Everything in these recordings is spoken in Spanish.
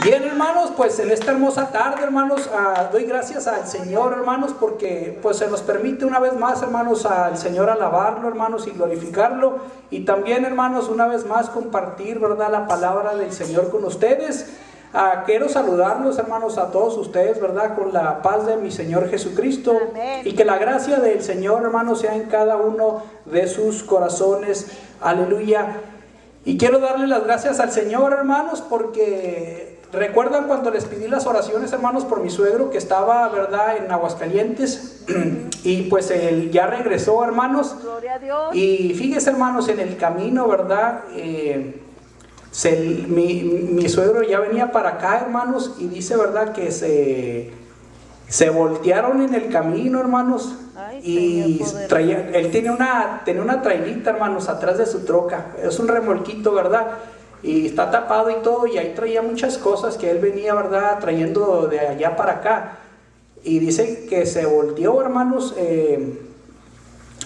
Bien, hermanos, pues en esta hermosa tarde, hermanos, doy gracias al Señor, hermanos, porque pues se nos permite una vez más, hermanos, al Señor alabarlo, hermanos, y glorificarlo, y también, hermanos, una vez más compartir, ¿verdad?, la palabra del Señor con ustedes. Quiero saludarlos, hermanos, a todos ustedes, ¿verdad?, con la paz de mi Señor Jesucristo. Amén. Y que la gracia del Señor, hermanos, sea en cada uno de sus corazones. Aleluya. Y quiero darle las gracias al Señor, hermanos, porque recuerdan cuando les pedí las oraciones, hermanos, por mi suegro que estaba, ¿verdad?, en Aguascalientes, y pues él ya regresó, hermanos. Gloria a Dios. Y fíjense, hermanos, en el camino, ¿verdad?, mi suegro ya venía para acá, hermanos, y dice, ¿verdad?, que se voltearon en el camino, hermanos. Ay, y él tenía una trailita, hermanos, atrás de su troca. Es un remolquito, ¿verdad?, y está tapado y todo, y ahí traía muchas cosas que él venía, ¿verdad?, trayendo de allá para acá. Y dice que se volteó, hermanos, en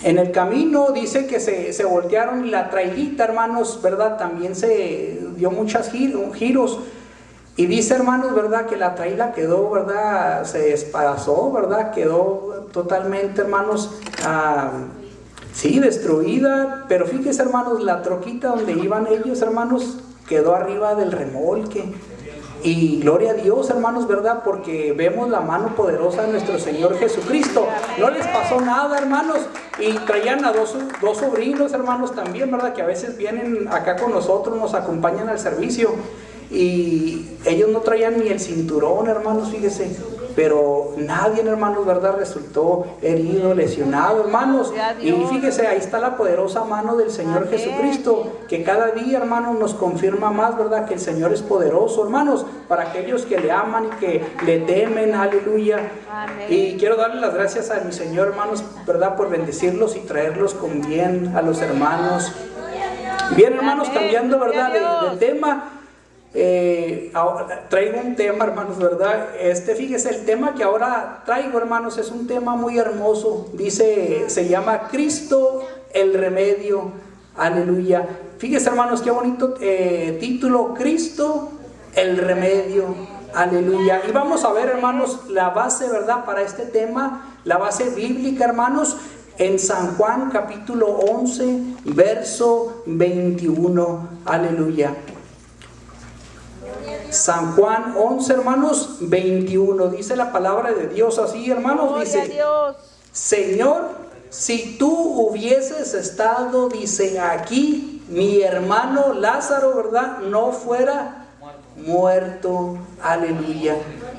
el camino. Dice que se voltearon, y la trailita, hermanos, ¿verdad?, también se dio muchos giros. Y dice, hermanos, ¿verdad?, que la traila quedó, ¿verdad?, se despedazó, ¿verdad?, quedó totalmente, hermanos, sí, destruida. Pero fíjense, hermanos, la troquita donde iban ellos, hermanos, quedó arriba del remolque. Y gloria a Dios, hermanos, ¿verdad?, porque vemos la mano poderosa de nuestro Señor Jesucristo. No les pasó nada, hermanos. Y traían a dos sobrinos, hermanos, también, ¿verdad?, que a veces vienen acá con nosotros, nos acompañan al servicio. Y ellos no traían ni el cinturón, hermanos, fíjese. Pero nadie, hermanos, ¿verdad?, resultó herido, lesionado, hermanos. Y fíjese, ahí está la poderosa mano del Señor Amén. Jesucristo, que cada día, hermanos, nos confirma más, ¿verdad?, que el Señor es poderoso, hermanos, para aquellos que le aman y que le temen. Aleluya. Amén. Y quiero darle las gracias a mi Señor, hermanos, ¿verdad?, por bendecirlos y traerlos con bien a los hermanos. Bien, hermanos, Amén. Cambiando, ¿verdad?, de tema. Traigo un tema, hermanos, ¿verdad? Fíjese, el tema que ahora traigo, hermanos, es un tema muy hermoso. Se llama Cristo el remedio. Aleluya. Fíjese, hermanos, qué bonito título, Cristo el remedio. Aleluya. Y vamos a ver, hermanos, la base, ¿verdad?, para este tema, la base bíblica, hermanos, en San Juan capítulo 11, verso 21. Aleluya. San Juan 11, hermanos, 21, dice la palabra de Dios así, hermanos. Gloria dice, a Dios. Señor, si tú hubieses estado, dice, aquí, mi hermano Lázaro, ¿verdad?, no fuera muerto. Aleluya.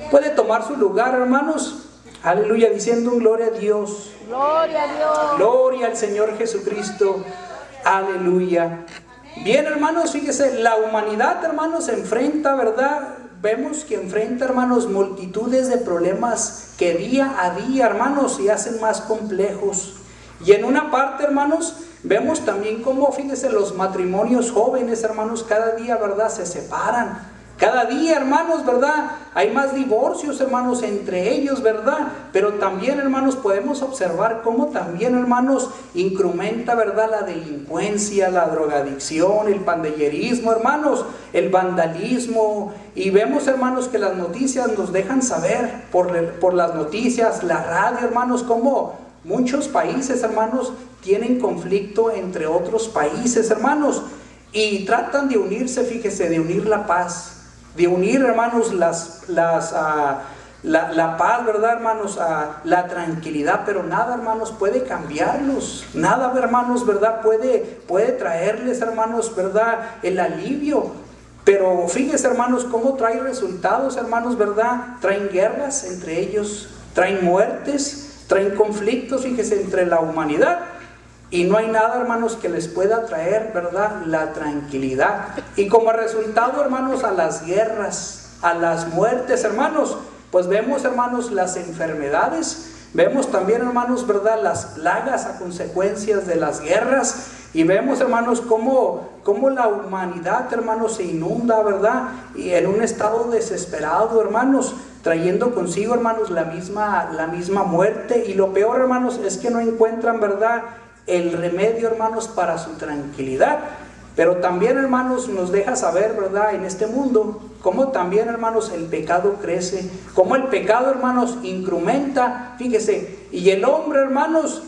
Puede tomar su lugar, hermanos. Aleluya, diciendo un gloria a Dios. Gloria a Dios. Gloria al Señor Jesucristo. Aleluya. Bien, hermanos, fíjese, la humanidad, hermanos, se enfrenta, ¿verdad? Vemos que enfrenta, hermanos, multitudes de problemas que día a día, hermanos, se hacen más complejos. Y en una parte, hermanos, vemos también cómo, fíjese, los matrimonios jóvenes, hermanos, cada día, ¿verdad?, se separan. Cada día, hermanos, ¿verdad?, hay más divorcios, hermanos, entre ellos, ¿verdad? Pero también, hermanos, podemos observar cómo también, hermanos, incrementa, ¿verdad?, la delincuencia, la drogadicción, el pandillerismo, hermanos, el vandalismo. Y vemos, hermanos, que las noticias nos dejan saber por las noticias, la radio, hermanos, cómo muchos países, hermanos, tienen conflicto entre otros países, hermanos, y tratan de unirse, fíjese, de unir la paz. De unir, hermanos, la paz, ¿verdad, hermanos?, la tranquilidad. Pero nada, hermanos, puede cambiarlos. Nada, hermanos, ¿verdad?, puede traerles, hermanos, ¿verdad?, el alivio. Pero fíjense, hermanos, cómo trae resultados, hermanos, ¿verdad? Traen guerras entre ellos, traen muertes, traen conflictos, fíjense, entre la humanidad. Y no hay nada, hermanos, que les pueda traer, ¿verdad?, la tranquilidad. Y como resultado, hermanos, a las guerras, a las muertes, hermanos, pues vemos, hermanos, las enfermedades. Vemos también, hermanos, ¿verdad?, las plagas a consecuencias de las guerras. Y vemos, hermanos, cómo la humanidad, hermanos, se inunda, ¿verdad?, y en un estado desesperado, hermanos, trayendo consigo, hermanos, la misma muerte. Y lo peor, hermanos, es que no encuentran, ¿verdad?, el remedio, hermanos, para su tranquilidad. Pero también, hermanos, nos deja saber, ¿verdad?, en este mundo, cómo también, hermanos, el pecado crece, cómo el pecado, hermanos, incrementa, fíjese, y el hombre, hermanos,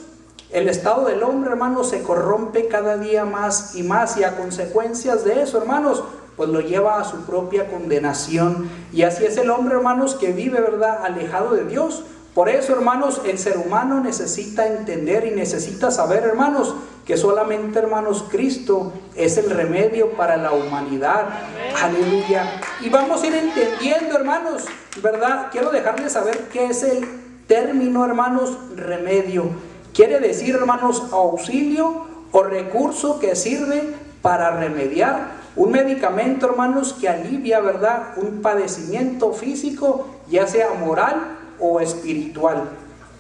el estado del hombre, hermanos, se corrompe cada día más, y a consecuencias de eso, hermanos, pues lo lleva a su propia condenación. Y así es el hombre, hermanos, que vive, ¿verdad?, alejado de Dios. Por eso, hermanos, el ser humano necesita entender y necesita saber, hermanos, que solamente, hermanos, Cristo es el remedio para la humanidad. Aleluya. Y vamos a ir entendiendo, hermanos, ¿verdad? Quiero dejarles saber qué es el término, hermanos, remedio. Quiere decir, hermanos, auxilio o recurso que sirve para remediar un medicamento, hermanos, que alivia, ¿verdad?, un padecimiento físico, ya sea moral o espiritual.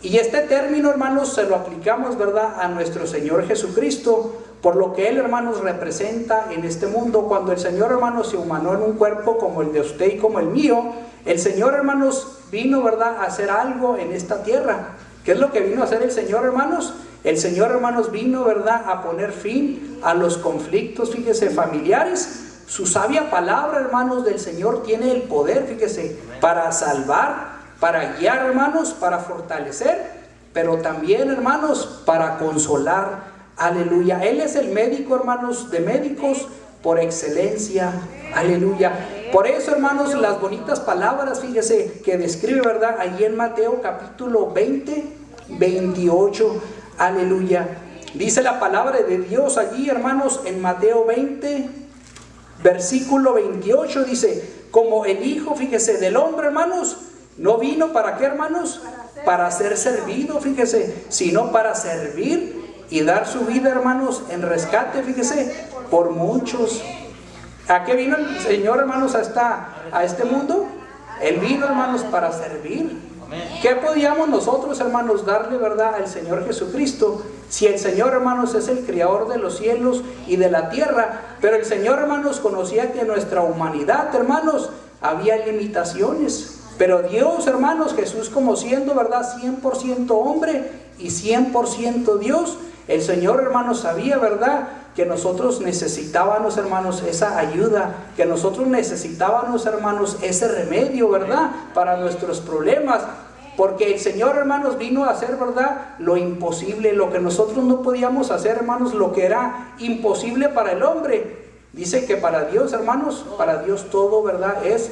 Y este término, hermanos, se lo aplicamos, ¿verdad?, a nuestro Señor Jesucristo, por lo que Él, hermanos, representa en este mundo. Cuando el Señor, hermanos, se humanó en un cuerpo como el de usted y como el mío, el Señor, hermanos, vino, ¿verdad?, a hacer algo en esta tierra. ¿Qué es lo que vino a hacer el Señor, hermanos? El Señor, hermanos, vino, ¿verdad?, a poner fin a los conflictos, fíjese, familiares. Su sabia palabra, hermanos, del Señor tiene el poder, fíjese, para salvar, para guiar, hermanos, para fortalecer, pero también, hermanos, para consolar. Aleluya. Él es el médico, hermanos, de médicos por excelencia. Aleluya. Por eso, hermanos, las bonitas palabras, fíjese, que describe, ¿verdad?, allí en Mateo capítulo 20, 28. Aleluya. Dice la palabra de Dios allí, hermanos, en Mateo 20, versículo 28, dice, como el Hijo, fíjese, del hombre, hermanos, no vino para qué, hermanos, para ser servido, fíjese, sino para servir y dar su vida, hermanos, en rescate, fíjese, por muchos. ¿A qué vino el Señor, hermanos, a este mundo? Él vino, hermanos, para servir. ¿Qué podíamos nosotros, hermanos, darle, verdad, al Señor Jesucristo? Si el Señor, hermanos, es el creador de los cielos y de la tierra, pero el Señor, hermanos, conocía que nuestra humanidad, hermanos, había limitaciones. Pero Dios, hermanos, Jesús como siendo, ¿verdad?, 100% hombre y 100% Dios, el Señor, hermanos, sabía, ¿verdad?, que nosotros necesitábamos, hermanos, esa ayuda, que nosotros necesitábamos, hermanos, ese remedio, ¿verdad?, para nuestros problemas. Porque el Señor, hermanos, vino a hacer, ¿verdad?, lo imposible, lo que nosotros no podíamos hacer, hermanos, lo que era imposible para el hombre. Dice que para Dios, hermanos, para Dios todo, ¿verdad?, es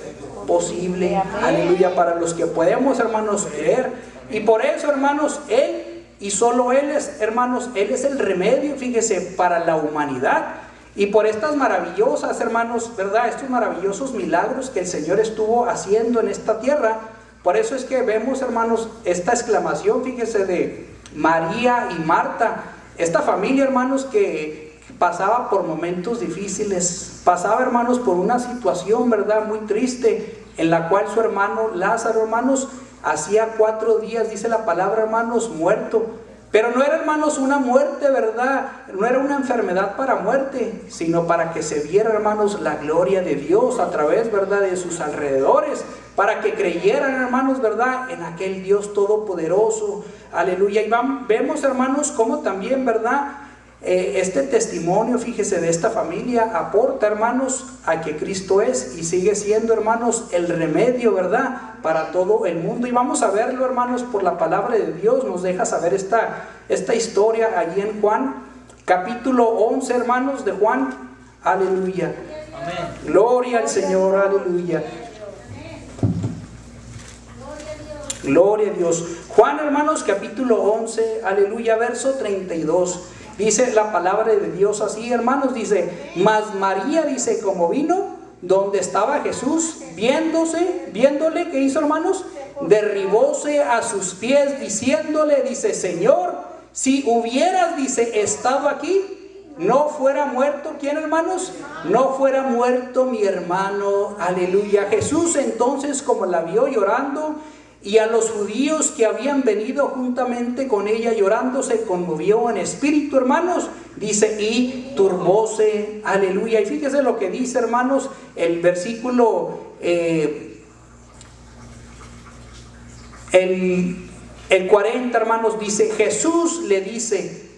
posible. Aleluya. Para los que podemos, hermanos, creer. Y por eso, hermanos, Él y solo Él es, hermanos, Él es el remedio, fíjese, para la humanidad. Y por estas maravillosas, hermanos, ¿verdad?, estos maravillosos milagros que el Señor estuvo haciendo en esta tierra. Por eso es que vemos, hermanos, esta exclamación, fíjese, de María y Marta. Esta familia, hermanos, que pasaba por momentos difíciles, pasaba, hermanos, por una situación, ¿verdad?, muy triste, en la cual su hermano Lázaro, hermanos, hacía 4 días, dice la palabra, hermanos, muerto. Pero no era, hermanos, una muerte, ¿verdad?, no era una enfermedad para muerte, sino para que se viera, hermanos, la gloria de Dios a través, ¿verdad?, de sus alrededores, para que creyeran, hermanos, ¿verdad?, en aquel Dios todopoderoso. Aleluya. Y vemos, hermanos, cómo también, ¿verdad?, este testimonio, fíjese, de esta familia aporta, hermanos, a que Cristo es y sigue siendo, hermanos, el remedio, ¿verdad?, para todo el mundo. Y vamos a verlo, hermanos, por la palabra de Dios. Nos deja saber esta historia allí en Juan, capítulo 11, hermanos, de Juan. Aleluya. Amén. Gloria al Señor. Aleluya. Gloria a Dios. Juan, hermanos, capítulo 11, aleluya, verso 32. Dice la palabra de Dios así, hermanos, dice, mas María, dice, como vino donde estaba Jesús, viéndole, ¿qué hizo, hermanos? Derribóse a sus pies, diciéndole, dice, Señor, si hubieras, dice, estado aquí, no fuera muerto, ¿quién, hermanos? No fuera muerto mi hermano. Aleluya. Jesús entonces, como la vio llorando, y a los judíos que habían venido juntamente con ella llorando, se conmovió en espíritu, hermanos, dice, y turbóse. Aleluya. Y fíjese lo que dice, hermanos, el versículo el 40, hermanos, dice, Jesús le dice,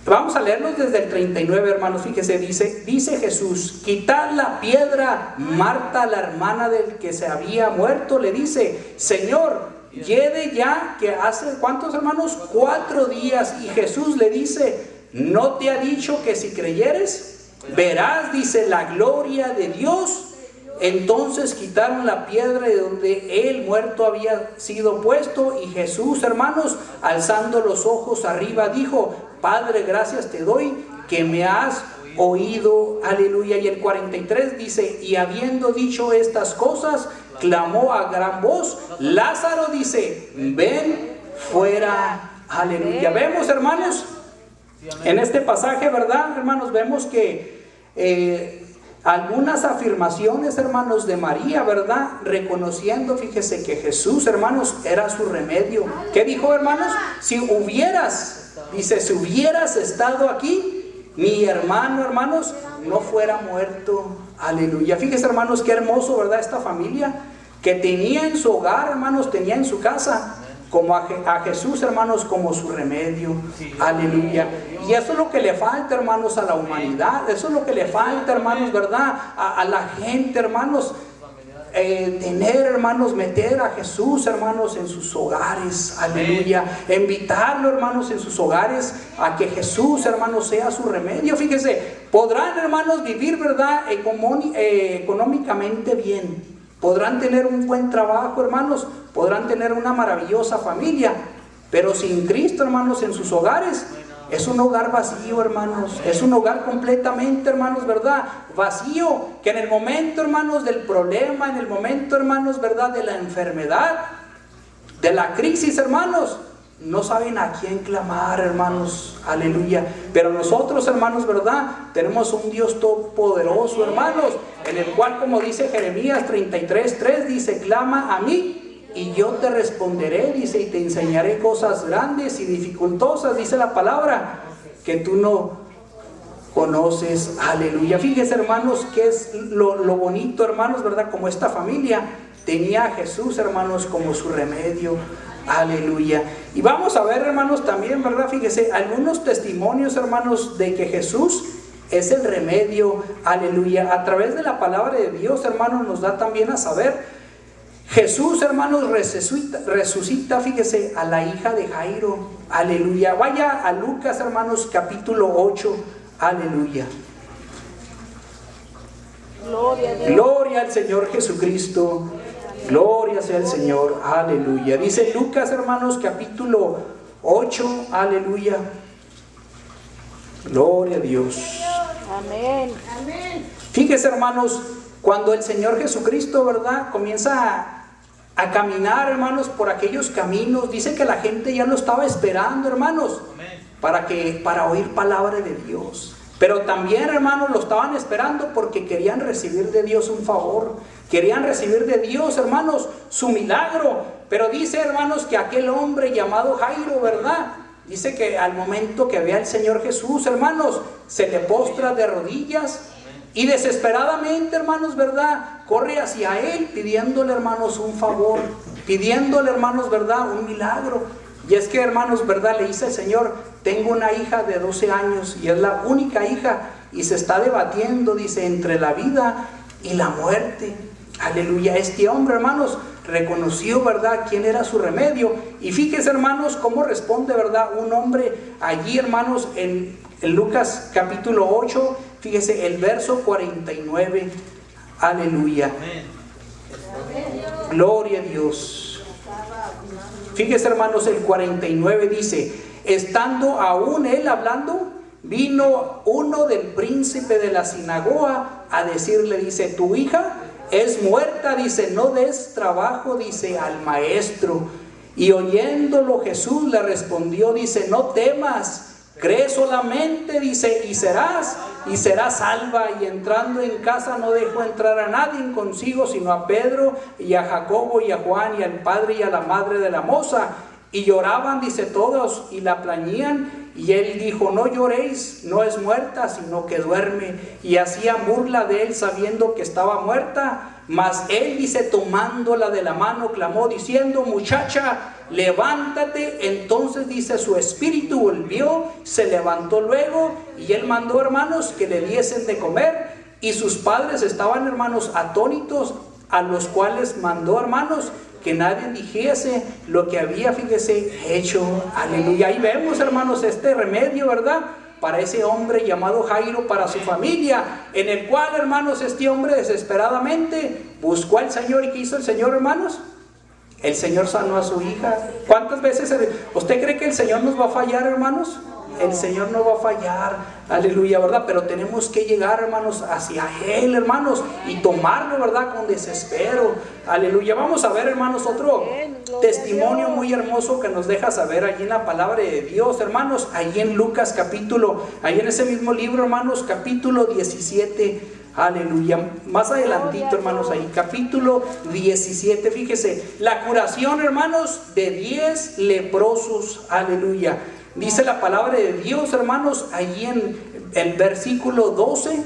Vamos a leerlos desde el 39, hermanos. Fíjese, dice Jesús: quitad la piedra. Marta, la hermana del que se había muerto, le dice: Señor, lleve ya, que hace, ¿cuántos, hermanos? 4 días. Y Jesús le dice: ¿no te ha dicho que si creyeres, verás, dice, la gloria de Dios? Entonces quitaron la piedra de donde el muerto había sido puesto, y Jesús, hermanos, alzando los ojos arriba, dijo: Padre, gracias te doy que me has oído. Aleluya. Y el 43 dice: y habiendo dicho estas cosas, clamó a gran voz: Lázaro, dice, ven fuera. Aleluya. Vemos, hermanos, en este pasaje, ¿verdad, hermanos? Vemos que algunas afirmaciones, hermanos, de María, ¿verdad? Reconociendo, fíjese, que Jesús, hermanos, era su remedio. ¿Qué dijo, hermanos? Si hubieras, dice, si hubieras estado aquí, mi hermano, hermanos, no fuera muerto. Aleluya. Fíjese, hermanos, qué hermoso, ¿verdad? Esta familia que tenía en su hogar, hermanos, tenía en su casa como a Jesús, hermanos, como su remedio. Aleluya. Y eso es lo que le falta, hermanos, a la humanidad. Eso es lo que le falta, hermanos, ¿verdad? A la gente, hermanos. Tener, hermanos, meter a Jesús, hermanos, en sus hogares. Aleluya. Invitarlo, hermanos, en sus hogares, a que Jesús, hermanos, sea su remedio. Fíjese, podrán, hermanos, vivir, ¿verdad?, económicamente bien. Podrán tener un buen trabajo, hermanos. Podrán tener una maravillosa familia. Pero sin Cristo, hermanos, en sus hogares, es un hogar vacío, hermanos. Es un hogar completamente, hermanos, ¿verdad?, vacío. Que en el momento, hermanos, del problema, en el momento, hermanos, ¿verdad?, de la enfermedad, de la crisis, hermanos, no saben a quién clamar, hermanos. Aleluya. Pero nosotros, hermanos, ¿verdad?, tenemos un Dios todopoderoso, hermanos, en el cual, como dice Jeremías 33:3, dice: clama a mí y yo te responderé, dice, y te enseñaré cosas grandes y dificultosas, dice la palabra, que tú no conoces. Aleluya. Fíjese, hermanos, que es lo bonito, hermanos, ¿verdad? Como esta familia tenía a Jesús, hermanos, como su remedio. Aleluya. Y vamos a ver, hermanos, también, ¿verdad? Fíjese, algunos testimonios, hermanos, de que Jesús es el remedio. Aleluya. A través de la palabra de Dios, hermanos, nos da también a saber: Jesús, hermanos, resucita, fíjese, a la hija de Jairo. Aleluya. Vaya a Lucas, hermanos, capítulo 8. Aleluya. Gloria a Dios. Gloria al Señor Jesucristo. Gloria sea el Señor. Aleluya. Dice Lucas, hermanos, capítulo 8. Aleluya. Gloria a Dios. Amén. Fíjese, hermanos, cuando el Señor Jesucristo, ¿verdad?, comienza a caminar, hermanos, por aquellos caminos, dice que la gente ya lo estaba esperando, hermanos, para oír palabra de Dios. Pero también, hermanos, lo estaban esperando porque querían recibir de Dios un favor. Querían recibir de Dios, hermanos, su milagro. Pero dice, hermanos, que aquel hombre llamado Jairo, ¿verdad?, dice que al momento que ve al Señor Jesús, hermanos, se le postra de rodillas y desesperadamente, hermanos, ¿verdad?, corre hacia él pidiéndole, hermanos, un favor, pidiéndole, hermanos, ¿verdad?, un milagro. Y es que, hermanos, ¿verdad?, le dice el Señor: tengo una hija de 12 años y es la única hija y se está debatiendo, dice, entre la vida y la muerte. Aleluya. Este hombre, hermanos, reconoció, ¿verdad?, quién era su remedio. Y fíjese, hermanos, cómo responde, ¿verdad?, un hombre allí, hermanos, en Lucas capítulo 8, fíjese el verso 49. Aleluya. Gloria a Dios. Fíjese, hermanos, el 49 dice: estando aún él hablando, vino uno del príncipe de la sinagoga a decirle, dice: tu hija es muerta, dice, no des trabajo, dice, al maestro. Y oyéndolo Jesús le respondió, dice: no temas, cree solamente, dice, y serás salva. Y entrando en casa no dejó entrar a nadie consigo, sino a Pedro y a Jacobo y a Juan y al padre y a la madre de la moza. Y lloraban, dice, todos y la plañían. Y él dijo: no lloréis, no es muerta, sino que duerme. Y hacían burla de él sabiendo que estaba muerta. Mas él, dice, tomándola de la mano, clamó diciendo: muchacha, levántate. Entonces dice, su espíritu volvió, se levantó luego, y él mandó, hermanos, que le diesen de comer. Y sus padres estaban, hermanos, atónitos, a los cuales mandó, hermanos, que nadie dijese lo que había, fíjese, hecho. Aleluya. Ahí vemos, hermanos, este remedio, ¿verdad?, para ese hombre llamado Jairo, para su familia, en el cual, hermanos, este hombre desesperadamente buscó al Señor. ¿Y qué hizo el Señor, hermanos? El Señor sanó a su hija. ¿Cuántas veces usted cree que el Señor nos va a fallar, hermanos? El Señor no va a fallar, aleluya, ¿verdad? Pero tenemos que llegar, hermanos, hacia Él, hermanos, y tomarlo, ¿verdad?, con desespero, aleluya. Vamos a ver, hermanos, otro testimonio muy hermoso que nos deja saber allí en la palabra de Dios, hermanos, allí en Lucas capítulo, ahí en ese mismo libro, hermanos, capítulo 17, aleluya. Más adelantito, hermanos, ahí, capítulo 17, fíjese, la curación, hermanos, de 10 leprosos, aleluya. Dice la palabra de Dios, hermanos, allí en el versículo 12.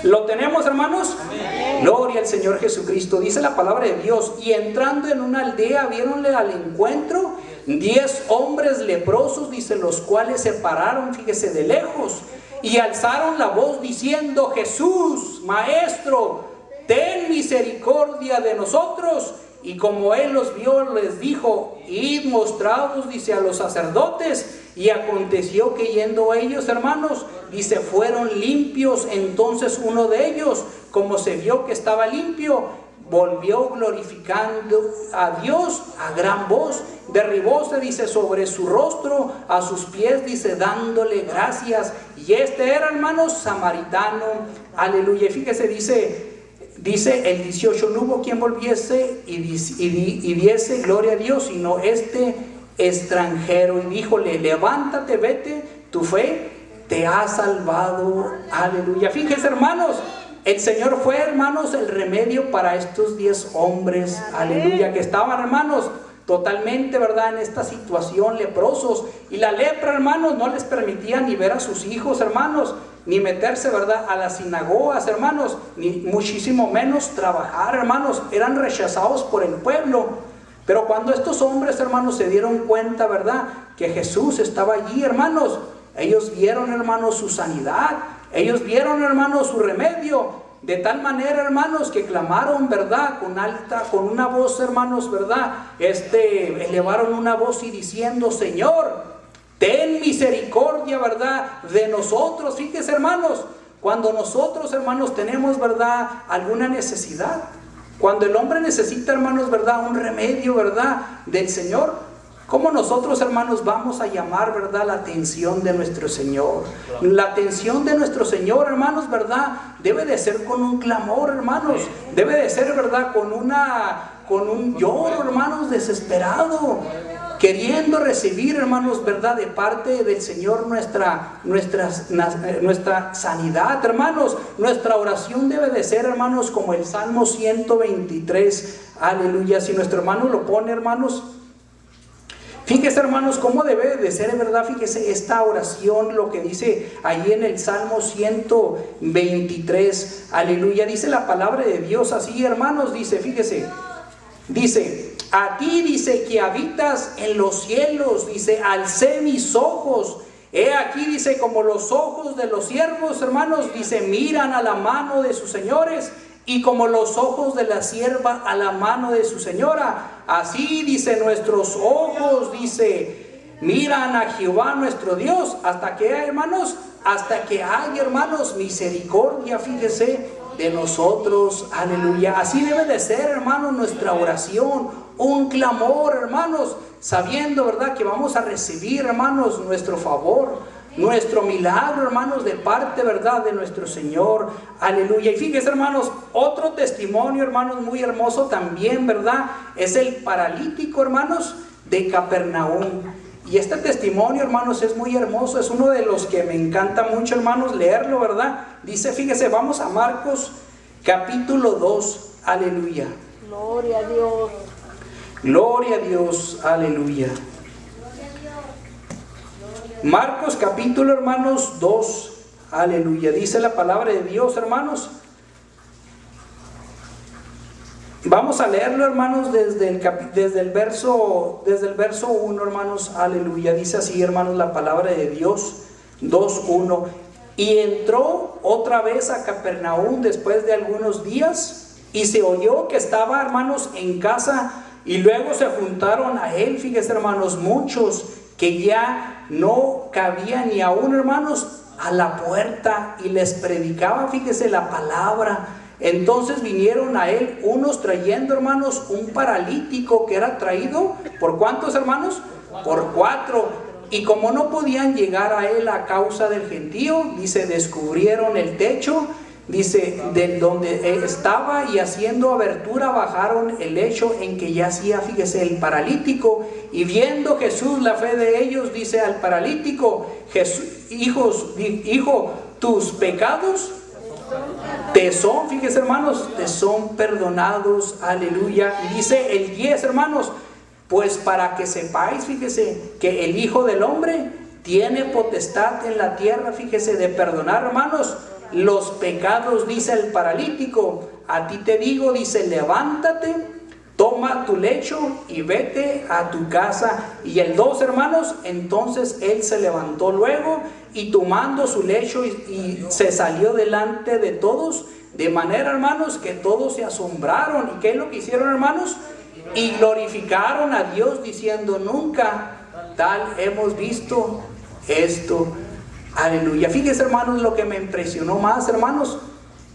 ¿Lo tenemos, hermanos? Amén. Gloria al Señor Jesucristo. Dice la palabra de Dios, y entrando en una aldea, viéronle al encuentro 10 hombres leprosos, dice, los cuales se pararon, fíjese, de lejos, y alzaron la voz diciendo, Jesús, Maestro, ten misericordia de nosotros. Y como él los vio, les dijo, id mostrados, dice, a los sacerdotes. Y aconteció que yendo ellos, hermanos, dice, fueron limpios. Entonces uno de ellos, como se vio que estaba limpio, volvió glorificando a Dios a gran voz. Derribóse, dice, sobre su rostro, a sus pies, dice, dándole gracias. Y este era, hermanos, samaritano. Aleluya. Fíjese, dice el 18, no hubo quien volviese y diese gloria a Dios, sino este extranjero. Y díjole, levántate, vete, tu fe te ha salvado. Aleluya. Fíjese, hermanos, el Señor fue, hermanos, el remedio para estos 10 hombres. Aleluya, que estaban, hermanos, totalmente, ¿verdad?, en esta situación, leprosos. Y la lepra, hermanos, no les permitía ni ver a sus hijos, hermanos, ni meterse, ¿verdad?, a las sinagogas, hermanos, ni muchísimo menos trabajar, hermanos. Eran rechazados por el pueblo. Pero cuando estos hombres, hermanos, se dieron cuenta, ¿verdad?, que Jesús estaba allí, hermanos, ellos vieron, hermanos, su sanidad. Ellos vieron, hermanos, su remedio. De tal manera, hermanos, que clamaron, ¿verdad?, con una voz, hermanos, ¿verdad?, elevaron una voz y diciendo, Señor, ten misericordia, ¿verdad?, de nosotros. Fíjese, hermanos, cuando nosotros, hermanos, tenemos, ¿verdad?, alguna necesidad, cuando el hombre necesita, hermanos, ¿verdad?, un remedio, ¿verdad?, del Señor, ¿cómo nosotros, hermanos, vamos a llamar, ¿verdad?, la atención de nuestro Señor? La atención de nuestro Señor, hermanos, ¿verdad?, debe de ser con un clamor, hermanos. Debe de ser, ¿verdad?, con un lloro, hermanos, desesperado, queriendo recibir, hermanos, ¿verdad?, de parte del Señor nuestra sanidad, hermanos. Nuestra oración debe de ser, hermanos, como el Salmo 123. Aleluya. Si nuestro hermano lo pone, hermanos, fíjese, hermanos, cómo debe de ser, ¿verdad? Fíjese esta oración, lo que dice allí en el Salmo 123. Aleluya. Dice la palabra de Dios así, hermanos. Dice, fíjese, dice, a ti, dice, que habitas en los cielos, dice, alcé mis ojos. He aquí, dice, como los ojos de los siervos, hermanos, dice, miran a la mano de sus señores, y como los ojos de la sierva a la mano de su señora, así, dice, nuestros ojos, dice, miran a Jehová nuestro Dios. ¿Hasta qué, hermanos? Hasta que haya, hermanos, misericordia, fíjese, de nosotros. Aleluya. Así debe de ser, hermanos, nuestra oración, un clamor, hermanos, sabiendo, ¿verdad?, que vamos a recibir, hermanos, nuestro favor, nuestro milagro, hermanos, de parte, ¿verdad?, de nuestro Señor. Aleluya. Y fíjense, hermanos, otro testimonio, hermanos, muy hermoso también, ¿verdad?, es el paralítico, hermanos, de Capernaum. Y este testimonio, hermanos, es muy hermoso. Es uno de los que me encanta mucho, hermanos, leerlo, ¿verdad? Dice, fíjese, vamos a Marcos capítulo 2. Aleluya. Gloria a Dios. Gloria a Dios. Aleluya. Marcos capítulo, hermanos, 2. Aleluya. Dice la palabra de Dios, hermanos. Vamos a leerlo, hermanos, desde el verso 1, hermanos, aleluya. Dice así, hermanos, la palabra de Dios, 2:1. Y entró otra vez a Capernaum después de algunos días, y se oyó que estaba, hermanos, en casa, y luego se juntaron a él, fíjese, hermanos, muchos, que ya no cabían ni aún, hermanos, a la puerta, y les predicaba, fíjese, la palabra. Entonces vinieron a él unos trayendo, hermanos, un paralítico que era traído, ¿por cuántos, hermanos? Por 4. Y como no podían llegar a él a causa del gentío, dice, descubrieron el techo, dice, de donde estaba, y haciendo abertura bajaron el lecho en que yacía, fíjese, el paralítico. Y viendo Jesús la fe de ellos, dice al paralítico, hijo, tus pecados te son, fíjese, hermanos, te son perdonados, aleluya. Y dice el 10, hermanos, pues para que sepáis, fíjese, que el Hijo del Hombre tiene potestad en la tierra, fíjese, de perdonar, hermanos, los pecados. Dice el paralítico, a ti te digo, dice, levántate, toma tu lecho y vete a tu casa. Y el 2, hermanos, entonces él se levantó luego y tomando su lecho y se salió delante de todos, de manera, hermanos, que todos se asombraron. ¿Y qué es lo que hicieron, hermanos? Y glorificaron a Dios, diciendo, nunca tal hemos visto esto, aleluya. Fíjense, hermanos, lo que me impresionó más, hermanos,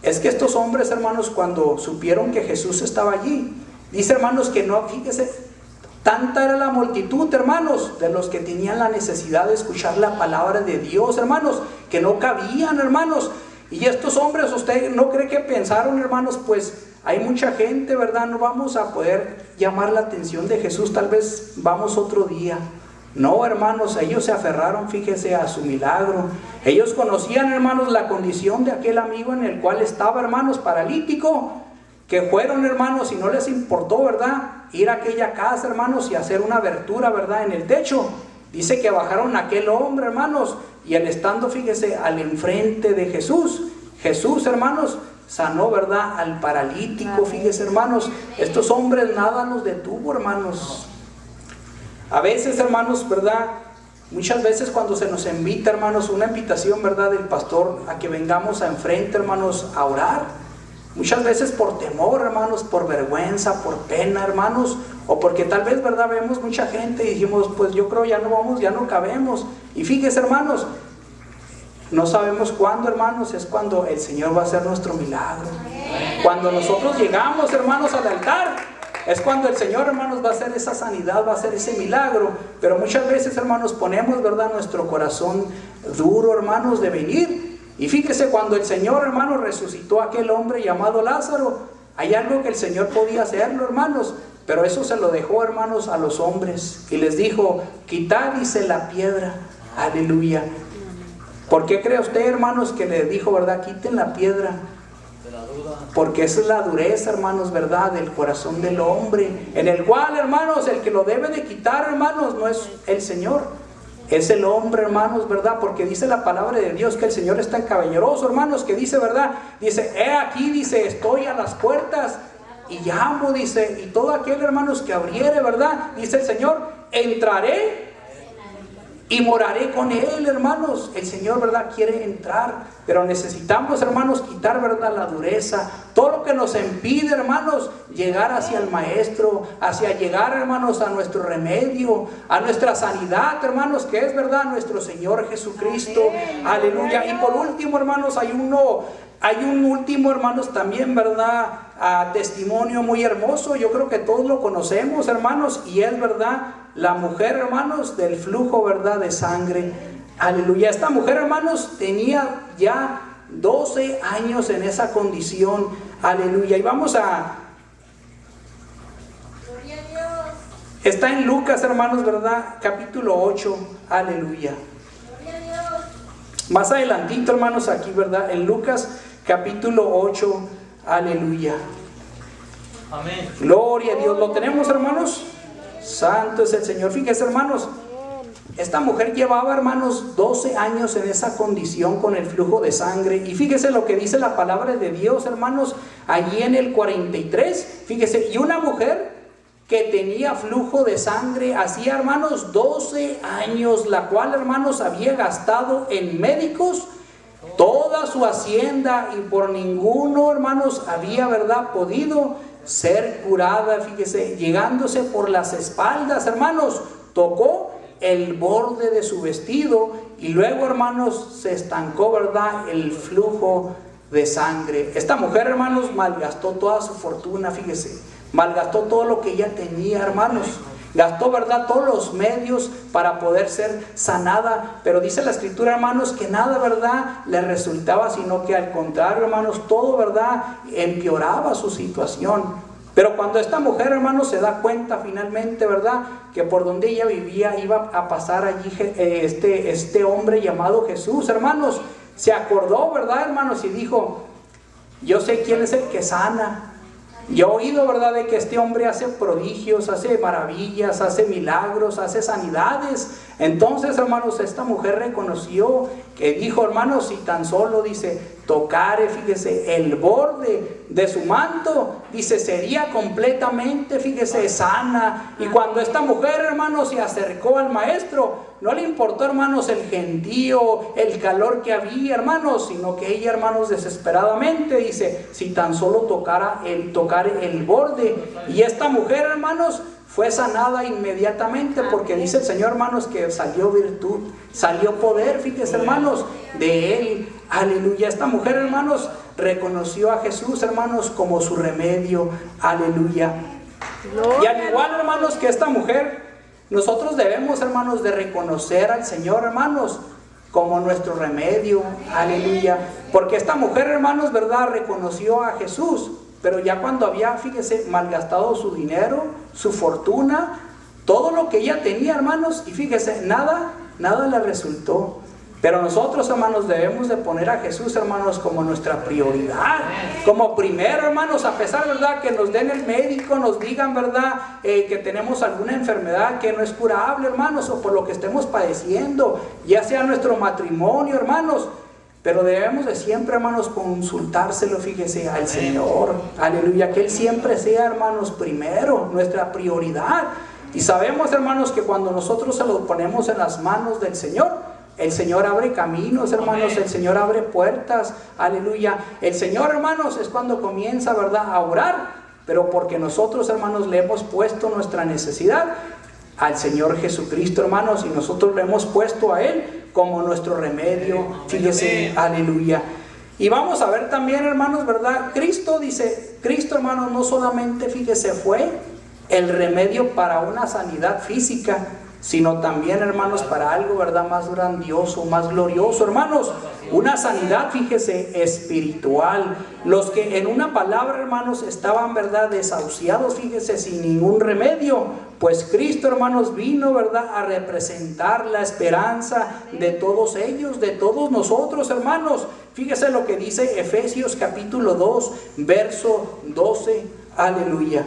es que estos hombres, hermanos, cuando supieron que Jesús estaba allí, dice, hermanos, que no, fíjese, tanta era la multitud, hermanos, de los que tenían la necesidad de escuchar la palabra de Dios, hermanos, que no cabían, hermanos. Y estos hombres, ¿usted no cree que pensaron, hermanos, pues hay mucha gente, ¿verdad? No vamos a poder llamar la atención de Jesús, tal vez vamos otro día? No, hermanos, ellos se aferraron, fíjese, a su milagro. Ellos conocían, hermanos, la condición de aquel amigo en el cual estaba, hermanos, paralítico, que fueron, hermanos, y no les importó, ¿verdad?, ir a aquella casa, hermanos, y hacer una abertura, ¿verdad?, en el techo. Dice que bajaron a aquel hombre, hermanos, y al estando, fíjese, al enfrente de Jesús, hermanos, sanó, ¿verdad?, al paralítico. Fíjese, hermanos, estos hombres nada los detuvo, hermanos. A veces, hermanos, ¿verdad?, muchas veces cuando se nos invita, hermanos, una invitación, ¿verdad?, del pastor a que vengamos a enfrente, hermanos, a orar, muchas veces por temor, hermanos, por vergüenza, por pena, hermanos, o porque tal vez, ¿verdad?, vemos mucha gente y dijimos, pues yo creo ya no vamos, ya no cabemos. Y fíjese, hermanos, no sabemos cuándo, hermanos, es cuando el Señor va a hacer nuestro milagro. Cuando nosotros llegamos, hermanos, al altar, es cuando el Señor, hermanos, va a hacer esa sanidad, va a hacer ese milagro. Pero muchas veces, hermanos, ponemos, ¿verdad?, nuestro corazón duro, hermanos, de venir. Y fíjese, cuando el Señor, hermanos, resucitó a aquel hombre llamado Lázaro, hay algo que el Señor podía hacerlo, hermanos, pero eso se lo dejó, hermanos, a los hombres. Y les dijo, quitad, dice, la piedra, aleluya. ¿Por qué cree usted, hermanos, que le dijo, verdad, quiten la piedra? Porque esa es la dureza, hermanos, verdad, del corazón del hombre, en el cual, hermanos, el que lo debe de quitar, hermanos, no es el Señor, es el hombre, hermanos, verdad, porque dice la palabra de Dios que el Señor es tan caballeroso, hermanos, que dice, verdad, dice, he aquí, dice, estoy a las puertas y llamo, dice, y todo aquel, hermanos, que abriere, verdad, dice el Señor, entraré y moraré con él, hermanos. El Señor, ¿verdad?, quiere entrar, pero necesitamos, hermanos, quitar, ¿verdad?, la dureza, todo lo que nos impide, hermanos, llegar hacia el Maestro, hacia llegar, hermanos, a nuestro remedio, a nuestra sanidad, hermanos, que es, ¿verdad?, nuestro Señor Jesucristo. Aleluya. Y por último, hermanos, hay un último, hermanos, también, ¿verdad?, testimonio muy hermoso. Yo creo que todos lo conocemos, hermanos, y es, ¿verdad?, la mujer, hermanos, del flujo, ¿verdad?, de sangre. Aleluya. Esta mujer, hermanos, tenía ya 12 años en esa condición. Aleluya. Y vamos a... Está en Lucas, hermanos, ¿verdad?, capítulo 8. Aleluya. Más adelantito, hermanos, aquí, ¿verdad?, en Lucas capítulo 8. Aleluya. Amén. Gloria a Dios. ¿Lo tenemos, hermanos? Santo es el Señor. Fíjense, hermanos, esta mujer llevaba, hermanos, 12 años en esa condición con el flujo de sangre. Y fíjese lo que dice la palabra de Dios, hermanos, allí en el 43. Fíjese, y una mujer que tenía flujo de sangre hacía, hermanos, 12 años, la cual, hermanos, había gastado en médicos toda su hacienda y por ninguno, hermanos, había, ¿verdad?, podido ser curada. Fíjese, llegándose por las espaldas, hermanos, tocó el borde de su vestido y luego, hermanos, se estancó, ¿verdad?, el flujo de sangre. Esta mujer, hermanos, malgastó toda su fortuna, fíjese, malgastó todo lo que ella tenía, hermanos. Gastó, ¿verdad?, todos los medios para poder ser sanada, pero dice la escritura, hermanos, que nada, ¿verdad?, le resultaba, sino que al contrario, hermanos, todo, ¿verdad?, empeoraba su situación. Pero cuando esta mujer, hermanos, se da cuenta finalmente, ¿verdad?, que por donde ella vivía iba a pasar allí este hombre llamado Jesús, hermanos, se acordó, ¿verdad, hermanos?, y dijo: yo sé quién es el que sana. Yo he oído, ¿verdad?, de que este hombre hace prodigios, hace maravillas, hace milagros, hace sanidades. Entonces, hermanos, esta mujer reconoció, que dijo, hermanos, si tan solo, dice, tocare, fíjese, el borde de su manto, dice, sería completamente, fíjese, sana. Y cuando esta mujer, hermanos, se acercó al maestro, no le importó, hermanos, el gentío, el calor que había, hermanos, sino que ella, hermanos, desesperadamente dice, si tan solo tocar el borde. Y esta mujer, hermanos, fue sanada inmediatamente, porque dice el Señor, hermanos, que salió virtud, salió poder, fíjese, hermanos, de él. Aleluya. Esta mujer, hermanos, reconoció a Jesús, hermanos, como su remedio. Aleluya. Y al igual, hermanos, que esta mujer, nosotros debemos, hermanos, de reconocer al Señor, hermanos, como nuestro remedio. Aleluya. Porque esta mujer, hermanos, ¿verdad?, reconoció a Jesús, pero ya cuando había, fíjese, malgastado su dinero, su fortuna, todo lo que ella tenía, hermanos, y fíjese, nada le resultó. Pero nosotros, hermanos, debemos de poner a Jesús, hermanos, como nuestra prioridad, como primero, hermanos, a pesar, ¿verdad?, que nos den el médico, nos digan, ¿verdad?, que tenemos alguna enfermedad que no es curable, hermanos, o por lo que estemos padeciendo, ya sea nuestro matrimonio, hermanos, pero debemos de siempre, hermanos, consultárselo, fíjese, al Señor. Aleluya, que Él siempre sea, hermanos, primero, nuestra prioridad. Y sabemos, hermanos, que cuando nosotros se lo ponemos en las manos del Señor, el Señor abre caminos, hermanos, el Señor abre puertas. Aleluya. El Señor, hermanos, es cuando comienza, ¿verdad?, a orar, pero porque nosotros, hermanos, le hemos puesto nuestra necesidad al Señor Jesucristo, hermanos, y nosotros le hemos puesto a Él como nuestro remedio. Fíjese, aleluya. Y vamos a ver también, hermanos, ¿verdad? Cristo, dice, Cristo, hermanos, no solamente, fíjese, fue el remedio para una sanidad física, sino también, hermanos, para algo, ¿verdad?, más grandioso, más glorioso, hermanos, una sanidad, fíjese, espiritual. Los que en una palabra, hermanos, estaban, ¿verdad?, desahuciados, fíjese, sin ningún remedio, pues Cristo, hermanos, vino, ¿verdad?, a representar la esperanza de todos ellos, de todos nosotros, hermanos. Fíjese lo que dice Efesios capítulo 2, verso 12, aleluya.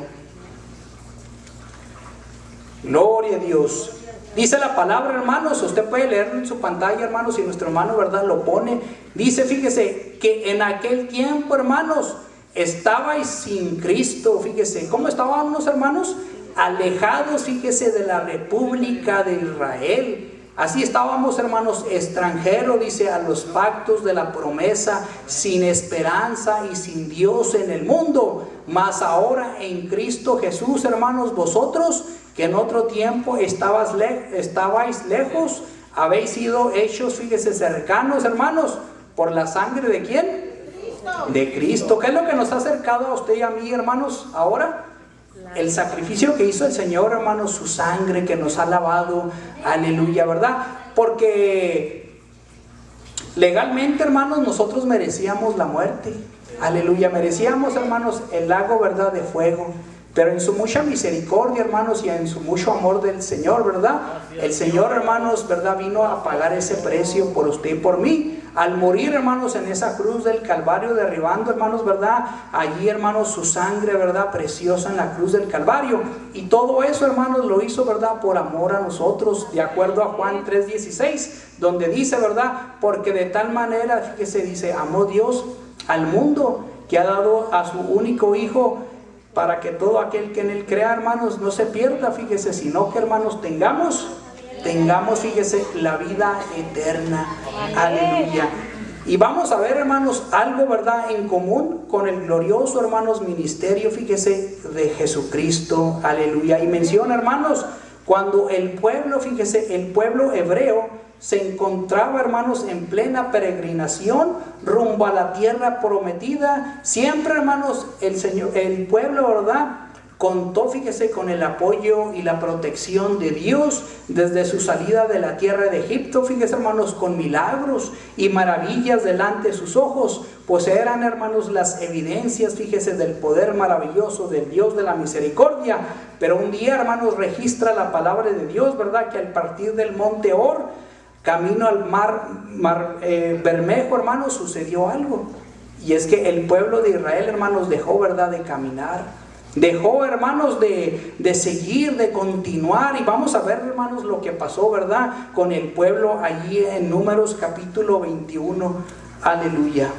Gloria a Dios. Dice la palabra, hermanos, usted puede leer en su pantalla, hermanos, y nuestro hermano, ¿verdad?, lo pone. Dice, fíjese, que en aquel tiempo, hermanos, estabais sin Cristo. Fíjese, ¿cómo estábamos, hermanos? Alejados, fíjese, de la República de Israel. Así estábamos, hermanos, extranjeros, dice, a los pactos de la promesa, sin esperanza y sin Dios en el mundo. Mas ahora en Cristo Jesús, hermanos, vosotros, que en otro tiempo estabais lejos, habéis sido hechos, fíjese, cercanos, hermanos, por la sangre ¿de quién? De Cristo. ¿Qué es lo que nos ha acercado a usted y a mí, hermanos, ahora? El sacrificio que hizo el Señor, hermanos, su sangre que nos ha lavado. Aleluya, ¿verdad? Porque legalmente, hermanos, nosotros merecíamos la muerte. Aleluya, merecíamos, hermanos, el lago, ¿verdad?, de fuego. pero en su mucha misericordia, hermanos, y en su mucho amor del Señor, ¿verdad? El Señor, hermanos, ¿verdad? Vino a pagar ese precio por usted y por mí. Al morir, hermanos, en esa cruz del Calvario, derribando, hermanos, ¿verdad? Allí, hermanos, su sangre, ¿verdad? Preciosa en la cruz del Calvario. Y todo eso, hermanos, lo hizo, ¿verdad? Por amor a nosotros, de acuerdo a Juan 3:16, donde dice, ¿verdad? Porque de tal manera, fíjese, dice, amó Dios al mundo, que ha dado a su único Hijo, para que todo aquel que en él crea, hermanos, no se pierda, fíjese, sino que, hermanos, tengamos, fíjese, la vida eterna. Aleluya. Y vamos a ver, hermanos, algo, ¿verdad?, en común con el glorioso, hermanos, ministerio, fíjese, de Jesucristo. Aleluya. Y menciona, hermanos, cuando el pueblo, fíjese, el pueblo hebreo se encontraba, hermanos, en plena peregrinación rumbo a la tierra prometida. Siempre, hermanos, el pueblo, ¿verdad?, contó, fíjese, con el apoyo y la protección de Dios desde su salida de la tierra de Egipto. Fíjese, hermanos, con milagros y maravillas delante de sus ojos, pues eran, hermanos, las evidencias, fíjese, del poder maravilloso del Dios de la misericordia. Pero un día, hermanos, registra la palabra de Dios, ¿verdad?, que al partir del monte Or, camino al mar Bermejo, hermanos, sucedió algo. Y es que el pueblo de Israel, hermanos, dejó, ¿verdad?, de caminar. Dejó, hermanos, de seguir, de continuar. Y vamos a ver, hermanos, lo que pasó, ¿verdad?, con el pueblo allí en Números capítulo 21. Aleluya.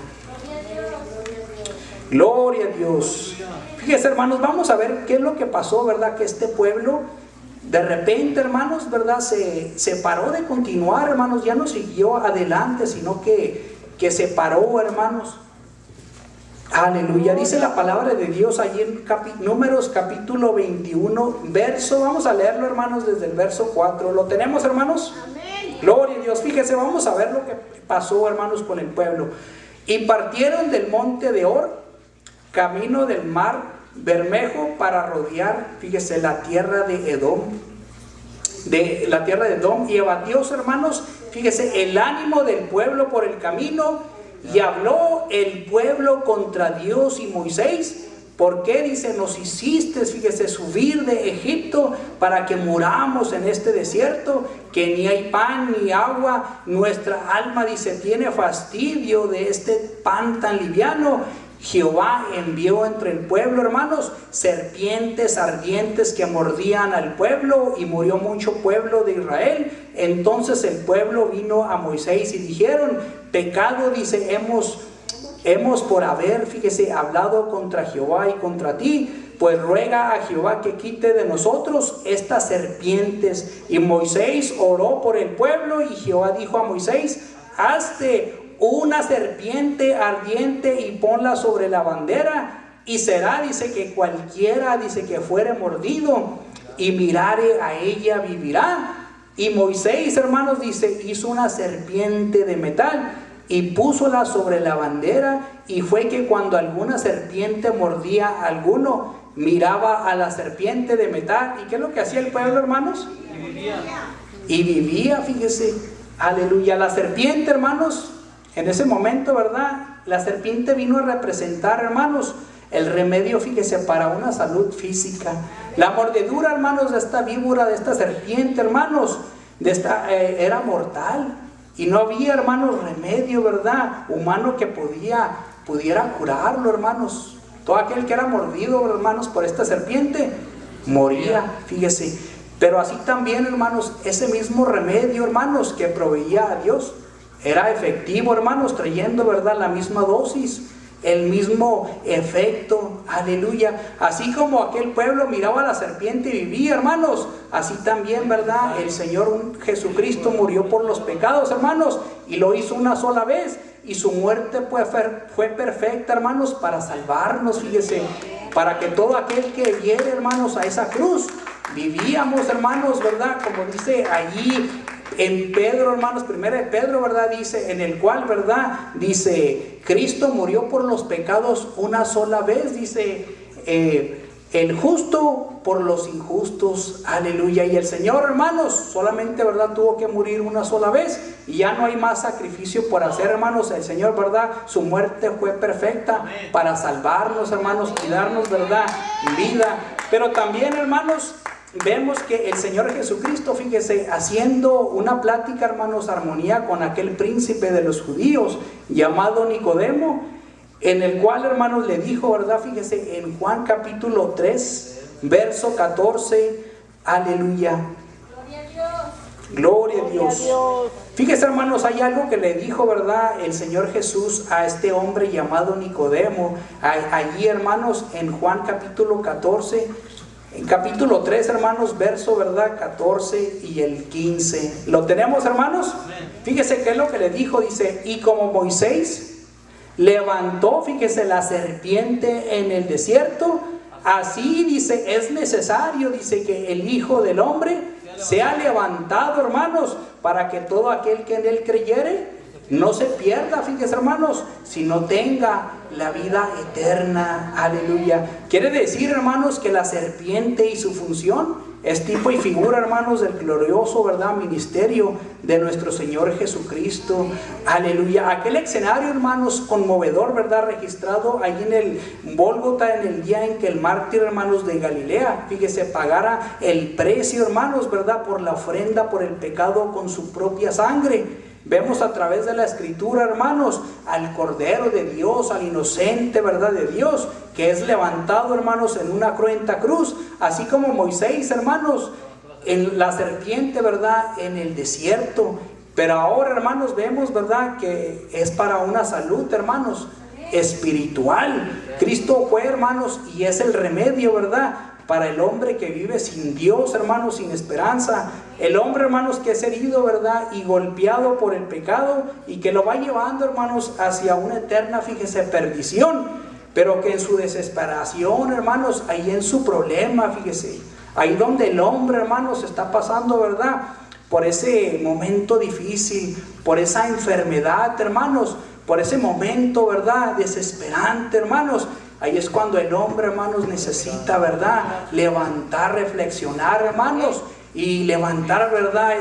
Gloria a Dios. Fíjense, hermanos, vamos a ver qué es lo que pasó, ¿verdad?, que este pueblo de repente, hermanos, ¿verdad?, se paró de continuar, hermanos. Ya no siguió adelante, sino que se paró, hermanos. Aleluya. Dice la palabra de Dios allí en Números capítulo 21, verso, vamos a leerlo, hermanos, desde el verso 4. ¿Lo tenemos, hermanos? Amén. Gloria a Dios. Fíjese, vamos a ver lo que pasó, hermanos, con el pueblo. Y partieron del monte de Or, camino del mar Bermejo, para rodear, fíjese, la tierra de Edom. Y abatióse, hermanos, fíjese, el ánimo del pueblo por el camino. Y habló el pueblo contra Dios y Moisés. ¿Por qué? Dice, nos hiciste, fíjese, subir de Egipto para que muramos en este desierto, que ni hay pan ni agua. Nuestra alma, dice, tiene fastidio de este pan tan liviano. Jehová envió entre el pueblo, hermanos, serpientes ardientes que mordían al pueblo, y murió mucho pueblo de Israel. Entonces el pueblo vino a Moisés y dijeron, pecado, dice, hemos por haber, fíjese, hablado contra Jehová y contra ti, pues ruega a Jehová que quite de nosotros estas serpientes. Y Moisés oró por el pueblo, y Jehová dijo a Moisés, hazte una serpiente ardiente y ponla sobre la bandera, y será, dice, que cualquiera, dice, que fuere mordido y mirare a ella vivirá. Y Moisés, hermanos, dice, hizo una serpiente de metal y púsola sobre la bandera, y fue que cuando alguna serpiente mordía a alguno, miraba a la serpiente de metal. ¿Y qué es lo que hacía el pueblo, hermanos? Y vivía, fíjese. Aleluya. La serpiente, hermanos, en ese momento, ¿verdad?, la serpiente vino a representar, hermanos, el remedio, fíjese, para una salud física. La mordedura, hermanos, de esta víbora, de esta serpiente, hermanos, era mortal. Y no había, hermanos, remedio, ¿verdad?, humano que pudiera curarlo, hermanos. Todo aquel que era mordido, hermanos, por esta serpiente, moría, fíjese. Pero así también, hermanos, ese mismo remedio, hermanos, que proveía a Dios, era efectivo, hermanos, trayendo, ¿verdad?, la misma dosis, el mismo efecto. Aleluya. Así como aquel pueblo miraba a la serpiente y vivía, hermanos, así también, ¿verdad?, el Señor Jesucristo murió por los pecados, hermanos, y lo hizo una sola vez, y su muerte fue perfecta, hermanos, para salvarnos, fíjese, para que todo aquel que viere, hermanos, a esa cruz, vivíamos, hermanos, ¿verdad?, como dice allí en Pedro, hermanos, primera de Pedro, ¿verdad?, dice, en el cual, ¿verdad?, dice, Cristo murió por los pecados una sola vez, dice, el justo por los injustos. Aleluya. Y el Señor, hermanos, solamente, ¿verdad?, tuvo que morir una sola vez, y ya no hay más sacrificio por hacer, hermanos. El Señor, ¿verdad?, su muerte fue perfecta para salvarnos, hermanos, y darnos, ¿verdad?, vida Pero también, hermanos, vemos que el Señor Jesucristo, fíjese, haciendo una plática, hermanos, armonía con aquel príncipe de los judíos llamado Nicodemo, en el cual, hermanos, le dijo, ¿verdad? Fíjese, en Juan capítulo 3, verso 14, aleluya. Gloria a Dios. Fíjese, hermanos, hay algo que le dijo, ¿verdad?, el Señor Jesús a este hombre llamado Nicodemo. Allí, hermanos, en Juan capítulo 14, en capítulo 3, hermanos, verso, ¿verdad?, 14 y el 15. ¿Lo tenemos, hermanos? Fíjese qué es lo que le dijo. Dice, y como Moisés levantó, fíjese, la serpiente en el desierto, así, dice, es necesario, dice, que el Hijo del Hombre sea levantado, hermanos, para que todo aquel que en él creyere no se pierda, fíjese, hermanos, sino tenga la vida eterna. Aleluya. Quiere decir, hermanos, que la serpiente y su función es tipo y figura, hermanos, del glorioso, ¿verdad?, ministerio de nuestro Señor Jesucristo. Aleluya. Aquel escenario, hermanos, conmovedor, ¿verdad?, registrado ahí en el Gólgota, en el día en que el mártir, hermanos, de Galilea, fíjese, pagara el precio, hermanos, ¿verdad?, por la ofrenda, por el pecado con su propia sangre. Vemos a través de la Escritura, hermanos, al Cordero de Dios, al inocente, ¿verdad?, de Dios, que es levantado, hermanos, en una cruenta cruz, así como Moisés, hermanos, en la serpiente, ¿verdad?, en el desierto. Pero ahora, hermanos, vemos, ¿verdad?, que es para una salud, hermanos, espiritual. Cristo fue, hermanos, y es el remedio, ¿verdad?, para el hombre que vive sin Dios, hermanos, sin esperanza. El hombre, hermanos, que es herido, ¿verdad?, y golpeado por el pecado, y que lo va llevando, hermanos, hacia una eterna, fíjese, perdición. Pero que en su desesperación, hermanos, ahí en su problema, fíjese, ahí donde el hombre, hermanos, está pasando, ¿verdad?, por ese momento difícil, por esa enfermedad, hermanos, por ese momento, ¿verdad?, desesperante, hermanos. Ahí es cuando el hombre, hermanos, necesita, ¿verdad?, levantar, reflexionar, hermanos, y levantar, ¿verdad?,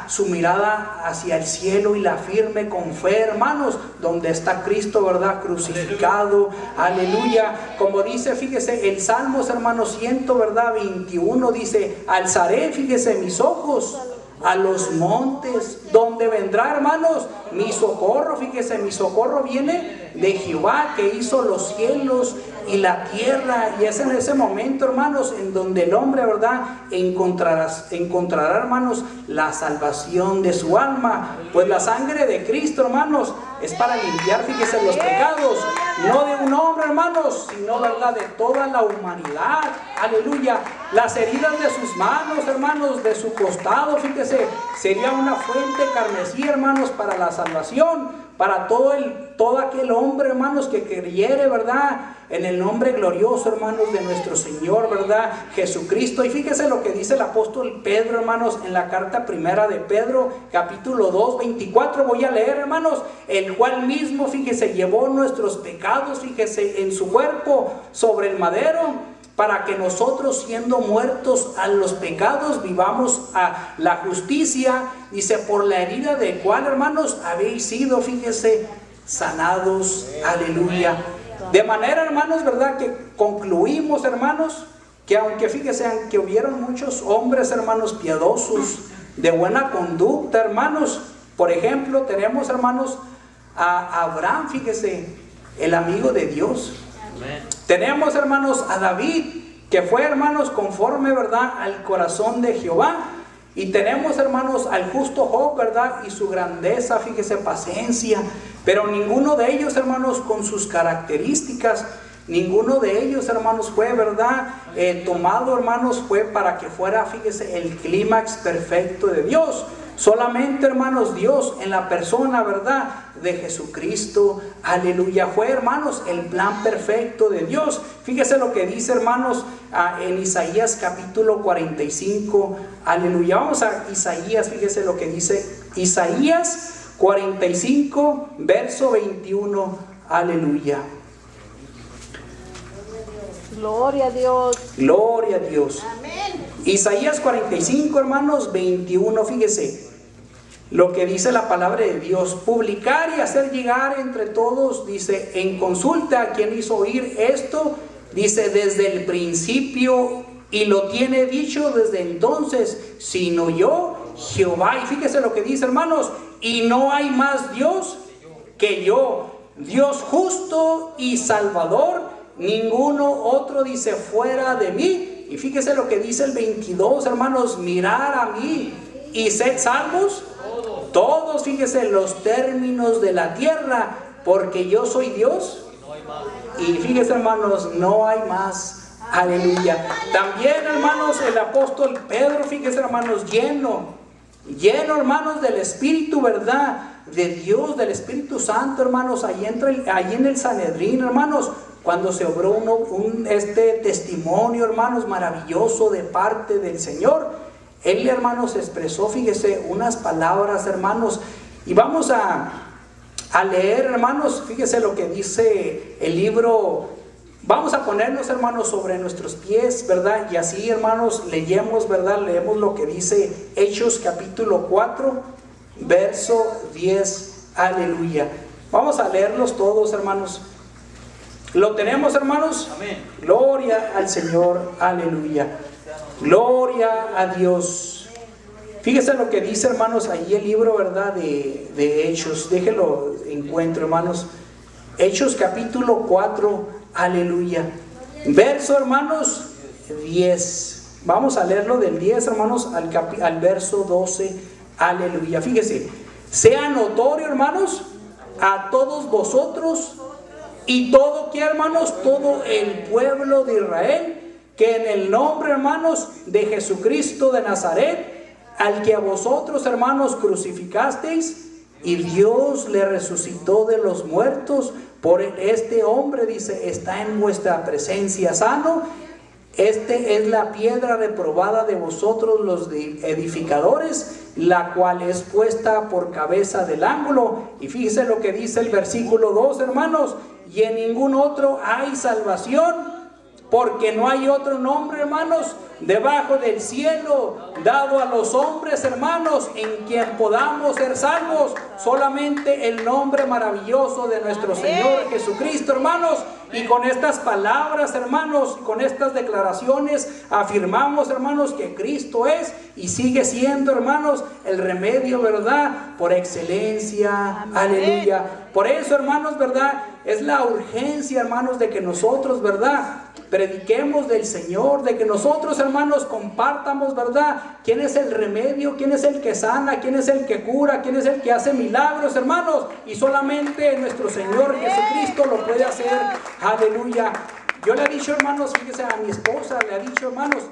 su mirada hacia el cielo y la firme con fe, hermanos, donde está Cristo, ¿verdad?, crucificado. Aleluya. Como dice, fíjese, el Salmos, hermanos, 100, ¿verdad?, 21, dice, alzaré, fíjese, mis ojos a los montes, donde vendrá, hermanos, mi socorro. Fíjese, mi socorro viene de Jehová, que hizo los cielos y la tierra. Y es en ese momento, hermanos, en donde el hombre, ¿verdad?, encontrará, hermanos, la salvación de su alma. Pues la sangre de Cristo, hermanos, es para limpiar, fíjese, los pecados, no de un hombre, hermanos, sino, ¿verdad?, de toda la humanidad. Aleluya. Las heridas de sus manos, hermanos, de su costado, fíjese, sería una fuente carmesí, hermanos, para la salvación, para todo aquel hombre, hermanos, que creyere, ¿verdad?, en el nombre glorioso, hermanos, de nuestro Señor, ¿verdad?, Jesucristo. Y fíjese lo que dice el apóstol Pedro, hermanos, en la carta primera de Pedro, capítulo 2, 24, voy a leer, hermanos, el cual mismo, fíjese, llevó nuestros pecados, fíjese, en su cuerpo sobre el madero, para que nosotros, siendo muertos a los pecados, vivamos a la justicia. Dice, por la herida de cual, hermanos, habéis sido, fíjese, sanados. Aleluya. De manera, hermanos, ¿verdad?, que concluimos, hermanos, que aunque, fíjese, aunque hubieron muchos hombres, hermanos, piadosos, de buena conducta, hermanos, por ejemplo, tenemos, hermanos, a Abraham, fíjese, el amigo de Dios. Tenemos, hermanos, a David, que fue, hermanos, conforme, ¿verdad?, al corazón de Jehová. Y tenemos, hermanos, al justo Job, ¿verdad?, y su grandeza, fíjese, paciencia. Pero ninguno de ellos, hermanos, con sus características, ninguno de ellos, hermanos, fue, ¿verdad?, tomado, hermanos, fue para que fuera, fíjese, el clímax perfecto de Dios. Solamente, hermanos, Dios en la persona, ¿verdad?, de Jesucristo. Aleluya. Fue, hermanos, el plan perfecto de Dios. Fíjese lo que dice, hermanos, en Isaías capítulo 45. Aleluya. Vamos a Isaías, fíjese lo que dice Isaías 45, verso 21. Aleluya. Gloria a Dios. Gloria a Dios. Amén. Isaías 45, hermanos, 21, fíjese lo que dice la palabra de Dios. Publicar y hacer llegar entre todos, dice, en consulta a quien hizo oír esto Dice, desde el principio, y lo tiene dicho desde entonces, sino yo, Jehová. Y fíjese lo que dice, hermanos, y no hay más Dios que yo, Dios justo y salvador, ninguno otro, dice, fuera de mí. Y fíjese lo que dice el 22, hermanos, mirar a mí y sed salvos todos, fíjese, los términos de la tierra, porque yo soy Dios. Y fíjese, hermanos, no hay más. Aleluya. También, hermanos, el apóstol Pedro, fíjese, hermanos, lleno, hermanos, del Espíritu, ¿verdad? De Dios, del Espíritu Santo, hermanos, ahí en el Sanedrín, hermanos, cuando se obró este testimonio, hermanos, maravilloso de parte del Señor. Él, hermanos, expresó, fíjese, unas palabras, hermanos, y vamos a leer, hermanos, fíjese lo que dice el libro. Vamos a ponernos, hermanos, sobre nuestros pies, ¿verdad? Y así, hermanos, leemos, ¿verdad? Leemos lo que dice Hechos capítulo 4, verso 10. Aleluya. Vamos a leerlos todos, hermanos. ¿Lo tenemos, hermanos? Amén. Gloria al Señor. Aleluya. Gloria a Dios. Fíjese lo que dice, hermanos, ahí el libro, ¿verdad? De Hechos. Déjenlo encuentro, hermanos. Hechos capítulo 4. Aleluya. Verso, hermanos, 10. Vamos a leerlo del 10, hermanos, al verso 12. Aleluya. Fíjese. Sea notorio, hermanos, a todos vosotros y todo, ¿qué, hermanos? Todo el pueblo de Israel, que en el nombre, hermanos, de Jesucristo de Nazaret, al que a vosotros, hermanos, crucificasteis, y Dios le resucitó de los muertos, por este hombre, dice, está en vuestra presencia sano. Este es la piedra reprobada de vosotros los edificadores, la cual es puesta por cabeza del ángulo. Y fíjese lo que dice el versículo 2, hermanos, y en ningún otro hay salvación, porque no hay otro nombre, hermanos, debajo del cielo, dado a los hombres, hermanos, en quien podamos ser salvos. Solamente el nombre maravilloso de nuestro Señor Jesucristo, hermanos. Y con estas palabras, hermanos, con estas declaraciones, afirmamos, hermanos, que Cristo es y sigue siendo, hermanos, el remedio, ¿verdad? Por excelencia. Amén. Aleluya. Por eso, hermanos, ¿verdad? Es la urgencia, hermanos, de que nosotros, ¿verdad?, prediquemos del Señor, de que nosotros, hermanos, compartamos, ¿verdad?, quién es el remedio, quién es el que sana, quién es el que cura, quién es el que hace milagros, hermanos, y solamente nuestro Señor Jesucristo lo puede hacer. Aleluya. Yo le he dicho, hermanos, fíjese, a mi esposa, le he dicho, hermanos,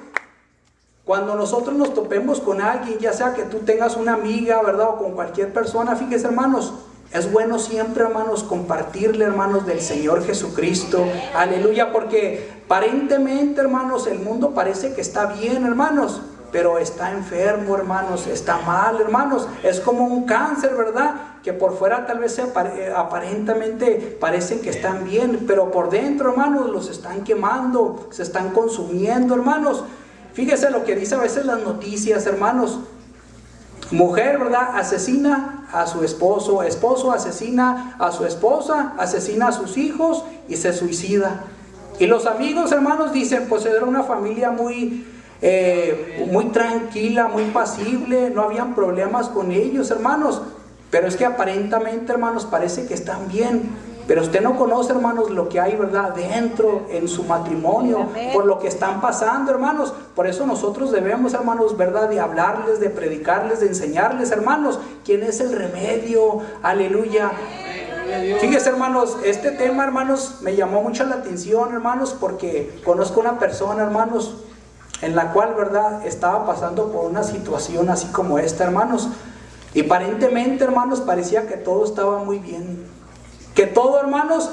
cuando nosotros nos topemos con alguien, ya sea que tú tengas una amiga, ¿verdad?, o con cualquier persona, fíjese, hermanos, es bueno siempre, hermanos, compartirle, hermanos, del Señor Jesucristo. Aleluya, porque aparentemente, hermanos, el mundo parece que está bien, hermanos, pero está enfermo, hermanos, está mal, hermanos. Es como un cáncer, ¿verdad?, que por fuera tal vez aparentemente parecen que están bien, pero por dentro, hermanos, los están quemando, se están consumiendo, hermanos. Fíjese lo que dice a veces las noticias, hermanos. Mujer, ¿verdad?, asesina a su esposo, esposo asesina a su esposa, asesina a sus hijos y se suicida. Y los amigos, hermanos, dicen, pues era una familia muy tranquila, muy pasible, no habían problemas con ellos, hermanos. Pero es que aparentemente, hermanos, parece que están bien. Pero usted no conoce, hermanos, lo que hay, ¿verdad?, dentro en su matrimonio, por lo que están pasando, hermanos. Por eso nosotros debemos, hermanos, ¿verdad?, de hablarles, de predicarles, de enseñarles, hermanos, quién es el remedio. Aleluya. Fíjese, hermanos, este tema, hermanos, me llamó mucho la atención, hermanos, porque conozco una persona, hermanos, en la cual, ¿verdad?, estaba pasando por una situación así como esta, hermanos. Y aparentemente, hermanos, parecía que todo estaba muy bien. Que todo, hermanos,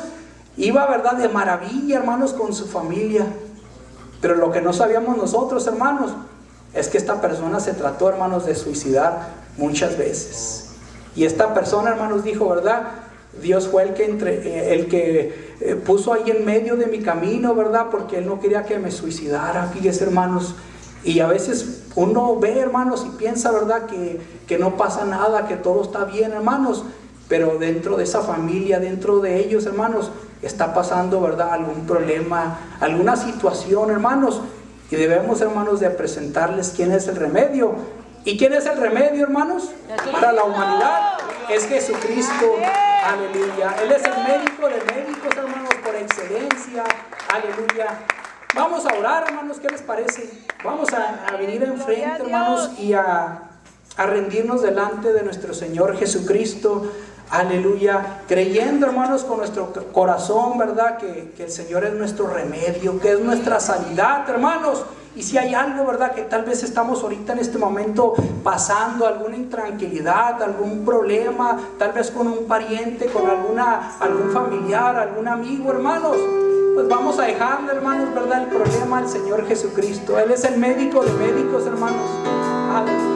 iba, ¿verdad?, de maravilla, hermanos, con su familia. Pero lo que no sabíamos nosotros, hermanos, es que esta persona se trató, hermanos, de suicidar muchas veces. Y esta persona, hermanos, dijo, ¿verdad?, Dios fue el que puso ahí en medio de mi camino, ¿verdad?, porque Él no quería que me suicidara. Fíjese, hermanos. Y a veces uno ve, hermanos, y piensa, ¿verdad?, que no pasa nada, que todo está bien, hermanos. Pero dentro de esa familia, dentro de ellos, hermanos, está pasando, ¿verdad?, algún problema, alguna situación, hermanos, y debemos, hermanos, de presentarles quién es el remedio. ¿Y quién es el remedio, hermanos? Para la humanidad es Jesucristo. Aleluya. Él es el médico de médicos, hermanos, por excelencia. Aleluya. Vamos a orar, hermanos, ¿qué les parece? Vamos a venir enfrente, hermanos, y a rendirnos delante de nuestro Señor Jesucristo. Aleluya, creyendo, hermanos, con nuestro corazón, ¿verdad?, que el Señor es nuestro remedio, que es nuestra sanidad, hermanos. Y si hay algo, ¿verdad?, que tal vez estamos ahorita en este momento pasando, alguna intranquilidad, algún problema, tal vez con un pariente, con algún familiar, algún amigo, hermanos, pues vamos a dejarle, hermanos, ¿verdad?, el problema al Señor Jesucristo. Él es el médico de médicos, hermanos. Aleluya.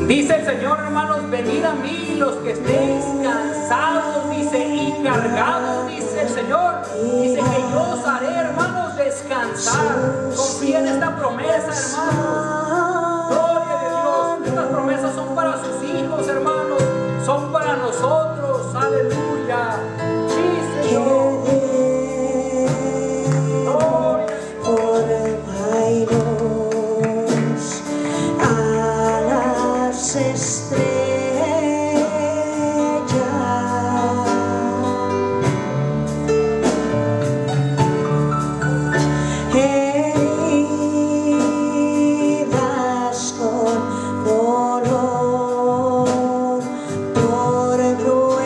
Dice el Señor, hermanos, venid a mí los que estéis cansados, dice, y cargados, dice el Señor. Dice que yo os haré, hermanos, descansar. Confía en esta promesa, hermanos. Gloria a Dios. Estas promesas son para sus hijos, hermanos. Son para nosotros. Aleluya. Sí, Señor. Por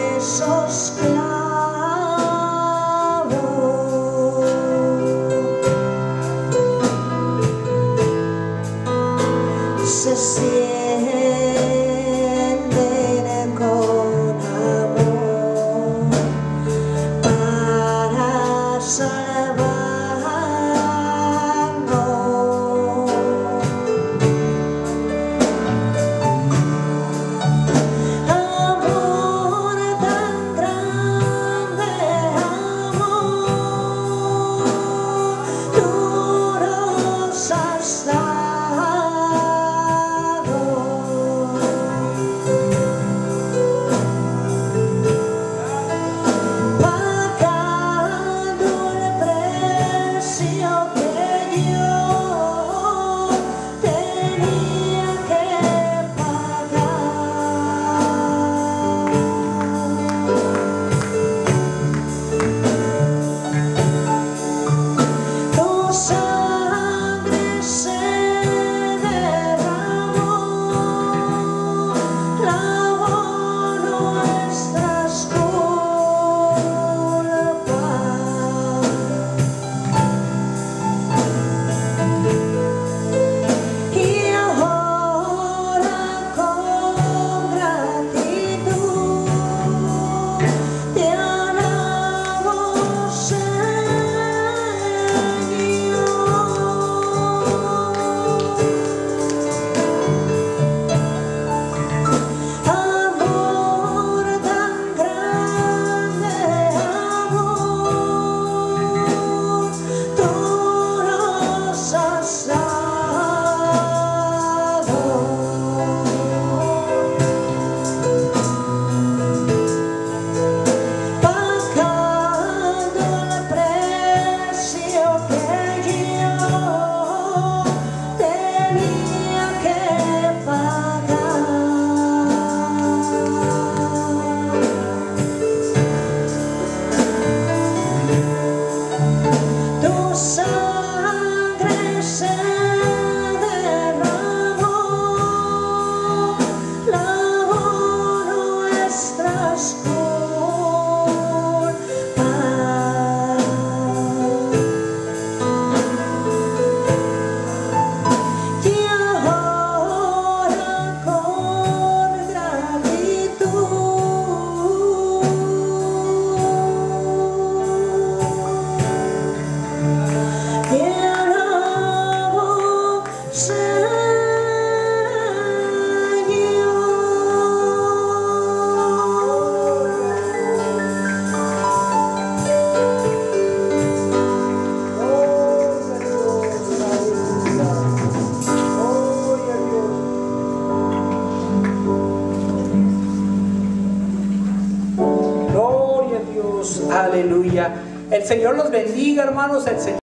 Aleluya. El Señor los bendiga, hermanos. El Señor